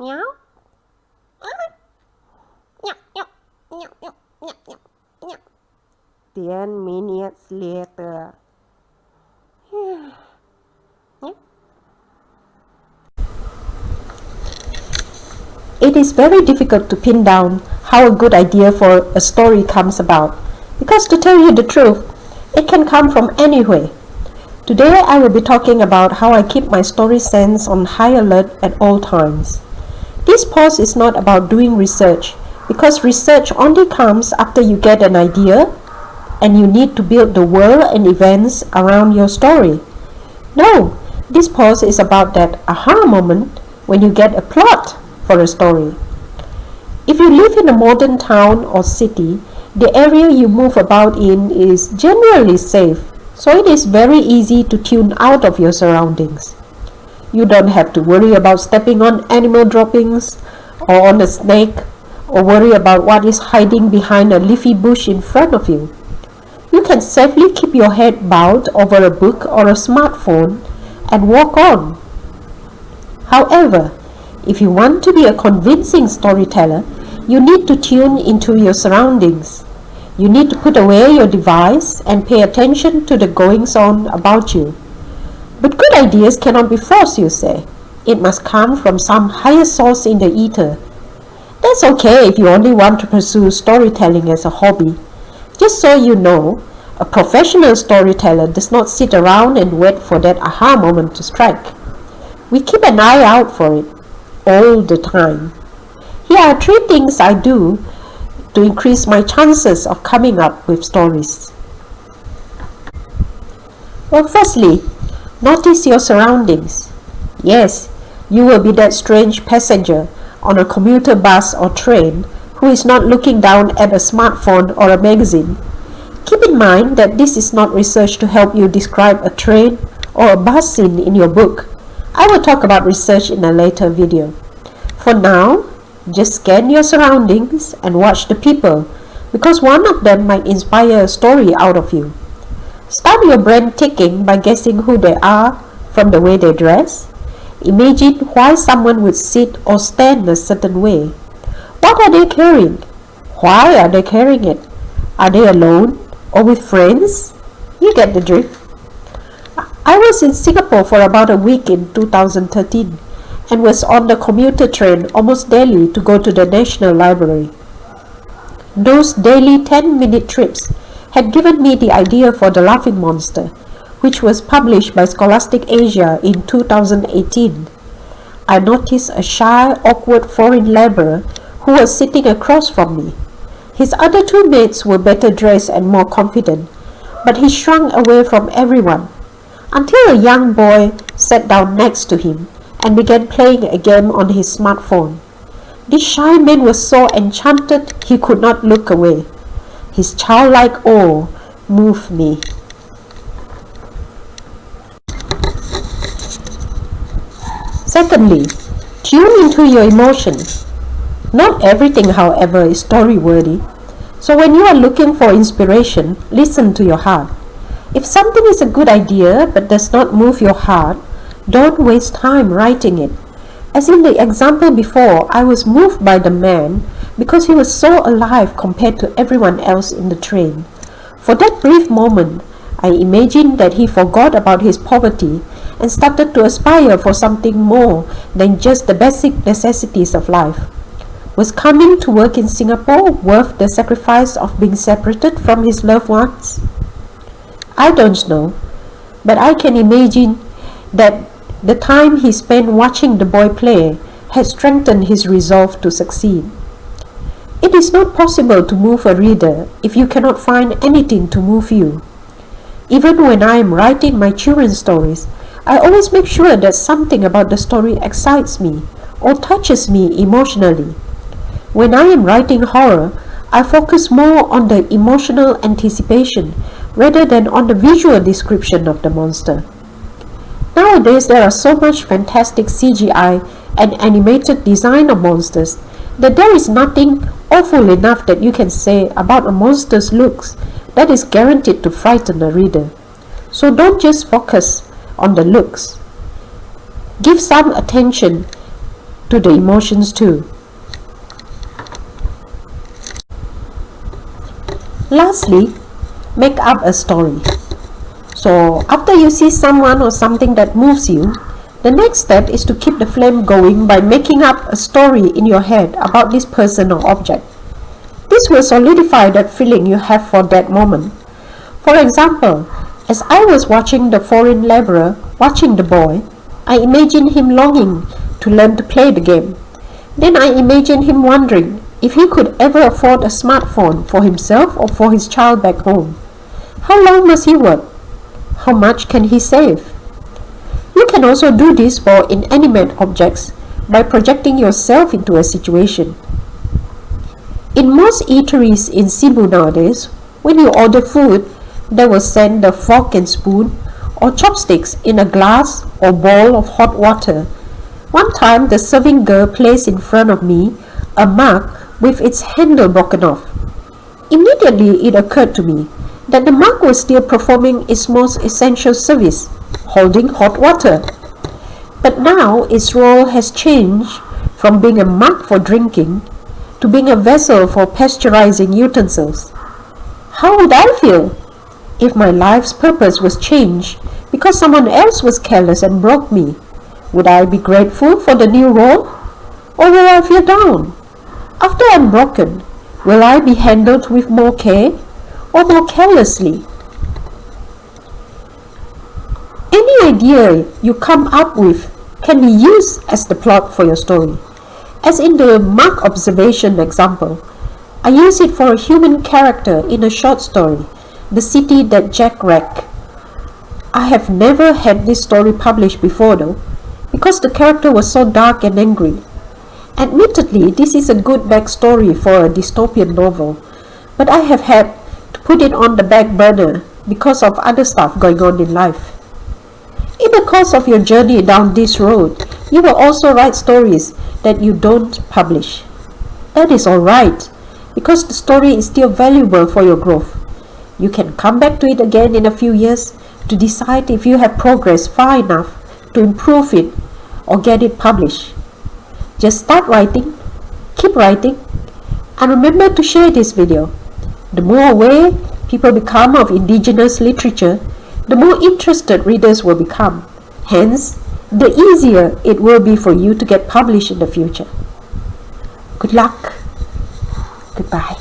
Meow. Meow, meow, meow, meow, meow, meow. 10 minutes later. It is very difficult to pin down how a good idea for a story comes about, because to tell you the truth, it can come from anywhere. Today I will be talking about how I keep my story sense on high alert at all times. This post is not about doing research, because research only comes after you get an idea and you need to build the world and events around your story. No, this post is about that aha moment when you get a plot for a story. If you live in a modern town or city, the area you move about in is generally safe, so it is very easy to tune out of your surroundings. You don't have to worry about stepping on animal droppings or on a snake, or worry about what is hiding behind a leafy bush in front of you. You can safely keep your head bowed over a book or a smartphone and walk on. However, if you want to be a convincing storyteller, you need to tune into your surroundings. You need to put away your device and pay attention to the goings-on about you. But good ideas cannot be forced, you say. It must come from some higher source in the ether. That's okay if you only want to pursue storytelling as a hobby. Just so you know, a professional storyteller does not sit around and wait for that aha moment to strike. We keep an eye out for it all the time. Here are 3 things I do to increase my chances of coming up with stories. Well, firstly, notice your surroundings. Yes, you will be that strange passenger on a commuter bus or train who is not looking down at a smartphone or a magazine. Keep in mind that this is not research to help you describe a train or a bus scene in your book. I will talk about research in a later video. For now, just scan your surroundings and watch the people, because one of them might inspire a story out of you. Start your brain ticking by guessing who they are from the way they dress. Imagine why someone would sit or stand a certain way. What are they carrying? Why are they carrying it? Are they alone or with friends? You get the drift. I was in Singapore for about a week in 2013 and was on the commuter train almost daily to go to the National Library. Those daily 10-minute trips had given me the idea for The Laughing Monster, which was published by Scholastic Asia in 2018. I noticed a shy, awkward foreign laborer who was sitting across from me. His other 2 mates were better dressed and more confident, but he shrunk away from everyone, until a young boy sat down next to him and began playing a game on his smartphone. This shy man was so enchanted he could not look away. His childlike awe moved me. Secondly, tune into your emotions. Not everything, however, is story-worthy. So when you are looking for inspiration, listen to your heart. If something is a good idea but does not move your heart, don't waste time writing it. As in the example before, I was moved by the man because he was so alive compared to everyone else in the train. For that brief moment, I imagined that he forgot about his poverty and started to aspire for something more than just the basic necessities of life. Was coming to work in Singapore worth the sacrifice of being separated from his loved ones? I don't know, but I can imagine that the time he spent watching the boy play had strengthened his resolve to succeed. It is not possible to move a reader if you cannot find anything to move you. Even when I am writing my children's stories, I always make sure that something about the story excites me or touches me emotionally. When I am writing horror, I focus more on the emotional anticipation rather than on the visual description of the monster. Nowadays, there are so much fantastic CGI and animated design of monsters that there is nothing awful enough that you can say about a monster's looks that is guaranteed to frighten the reader. So don't just focus on the looks. Give some attention to the emotions too. Lastly, make up a story. So after you see someone or something that moves you, the next step is to keep the flame going by making up a story in your head about this person or object. This will solidify that feeling you have for that moment. For example, as I was watching the foreign laborer watching the boy, I imagined him longing to learn to play the game. Then I imagined him wondering if he could ever afford a smartphone for himself or for his child back home. How long must he work? How much can he save? You can also do this for inanimate objects by projecting yourself into a situation. In most eateries in Cebu nowadays, when you order food, they will send the fork and spoon or chopsticks in a glass or bowl of hot water. One time, the serving girl placed in front of me a mug with its handle broken off. Immediately it occurred to me that the mug was still performing its most essential service, holding hot water. But now its role has changed from being a mug for drinking to being a vessel for pasteurizing utensils. How would I feel if my life's purpose was changed because someone else was careless and broke me? Would I be grateful for the new role? Or will I feel down? After I'm broken, will I be handled with more care or more carelessly? Any idea you come up with can be used as the plot for your story. As in the mug observation example, I use it for a human character in a short story, The City That Jack Wrecked. I have never had this story published before though, because the character was so dark and angry. Admittedly, this is a good backstory for a dystopian novel, but I have had to put it on the back burner because of other stuff going on in life. In the course of your journey down this road, you will also write stories that you don't publish. That is alright, because the story is still valuable for your growth. You can come back to it again in a few years to decide if you have progressed far enough to improve it or get it published. Just start writing, keep writing, and remember to share this video. The more aware people become of indigenous literature, the more interested readers will become. Hence, the easier it will be for you to get published in the future. Good luck. Goodbye.